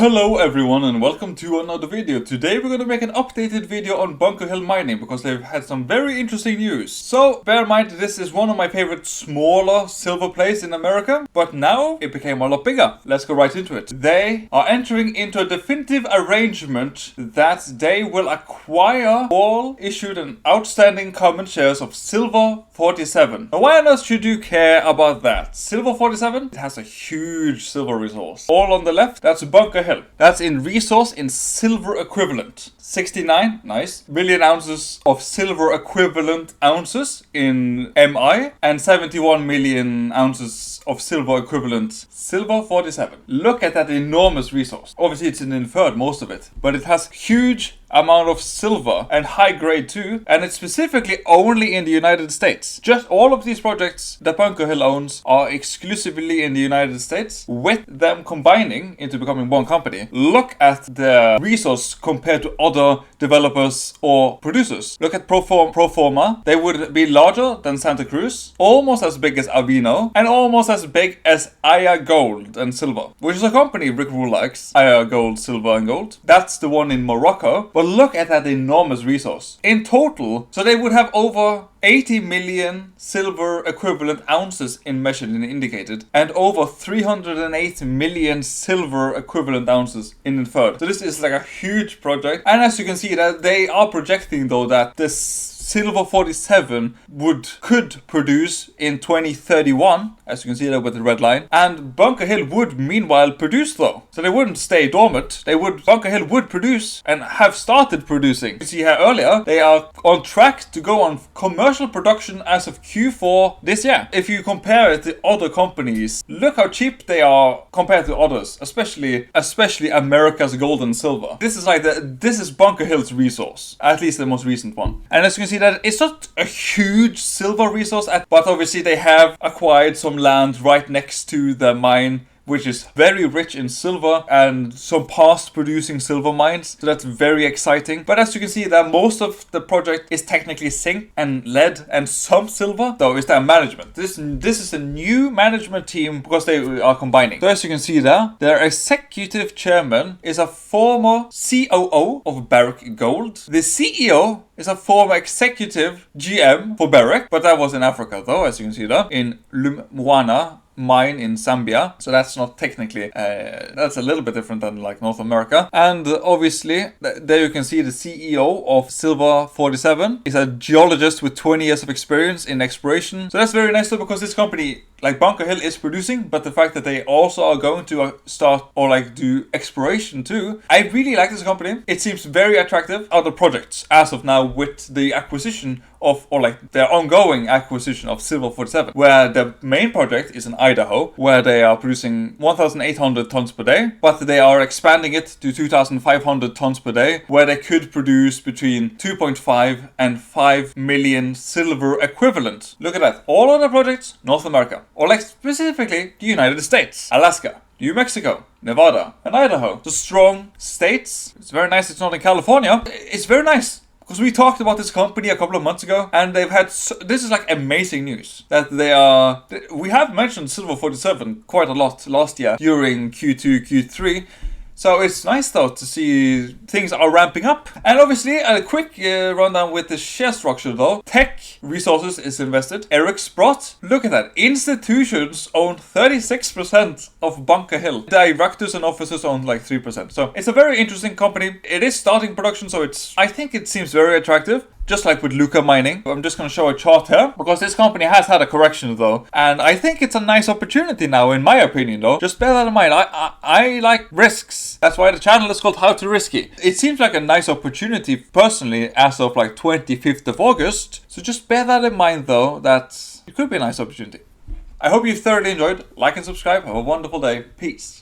Hello everyone and welcome to another video. Today we're going to make an updated video on Bunker Hill mining because they've had some very interesting news. So bear in mind this is one of my favorite smaller silver plays in America, but now it became a lot bigger. Let's go right into it. They are entering into a definitive arrangement that they will acquire all issued and outstanding common shares of Silver47. Now why on earth should you care about that? Silver47, it has a huge silver resource. All on the left, that's Bunker Hill. That's in resource in silver equivalent. 69, nice, million ounces of silver equivalent ounces in MI and 71 million ounces of silver equivalent Silver47. Look at that enormous resource. Obviously it's an inferred, most of it, but it has huge amount of silver and high grade too, and it's specifically only in the United States. Just all of these projects that Bunker Hill owns are exclusively in the United States, with them combining into becoming one company. Look at the resource compared to other developers or producers. Look at pro forma. They would be larger than Santa Cruz, almost as big as Avino, and almost as big as Aya Gold and Silver, which is a company Rick Rule likes. Aya Gold, Silver and Gold. That's the one in Morocco. But look at that enormous resource. In total, so they would have over 80 million silver equivalent ounces in measured and indicated, and over 308 million silver equivalent ounces in inferred. So this is like a huge project. And as you can see, that they are projecting though that this Silver47 could produce in 2031, as you can see there with the red line, and Bunker Hill would meanwhile produce though. So they wouldn't stay dormant. Bunker Hill would produce and have started producing. You see here earlier, they are on track to go on commercial production as of Q4 this year. If you compare it to other companies, look how cheap they are compared to others, especially America's gold and silver. This is Bunker Hill's resource, at least the most recent one. And as you can see that it's not a huge silver resource, but obviously they have acquired some land right next to the mine, which is very rich in silver and some past producing silver mines. So that's very exciting. But as you can see that most of the project is technically zinc and lead and some silver, though is their management. This is a new management team because they are combining. So as you can see there, their executive chairman is a former COO of Barrick Gold. The CEO is a former executive GM for Barrick, but that was in Africa though, as you can see there, in Lumwana mine in Zambia. So that's not technically, that's a little bit different than like North America. And obviously there you can see the CEO of Silver47 is a geologist with 20 years of experience in exploration. So that's very nice though, because this company like Bunker Hill is producing, but the fact that they also are going to start or like do exploration too. I really like this company. It seems very attractive. Other projects as of now with the acquisition of, or like their ongoing acquisition of Silver47, where the main project is in Idaho, where they are producing 1,800 tons per day, but they are expanding it to 2,500 tons per day, where they could produce between 2.5 and 5 million silver equivalent. Look at that. All other projects, North America, or like specifically the United States, Alaska, New Mexico, Nevada, and Idaho. So strong states. It's very nice it's not in California. It's very nice. Because we talked about this company a couple of months ago, and they've had, this is like amazing news, that we have mentioned Silver47 quite a lot last year during Q2, Q3. So it's nice though to see things are ramping up. And obviously a quick rundown with the share structure though. Tech Resources is invested. Eric Sprott, look at that. Institutions own 36% of Bunker Hill. Directors and officers own like 3%. So it's a very interesting company. It is starting production, so I think it seems very attractive. Just like with Luca Mining. I'm just going to show a chart here, because this company has had a correction though, and I think it's a nice opportunity now, in my opinion though. Just bear that in mind. I like risks. That's why the channel is called How to Risky. It seems like a nice opportunity personally as of like 25th of August. So just bear that in mind though, that it could be a nice opportunity. I hope you thoroughly enjoyed. Like and subscribe. Have a wonderful day. Peace.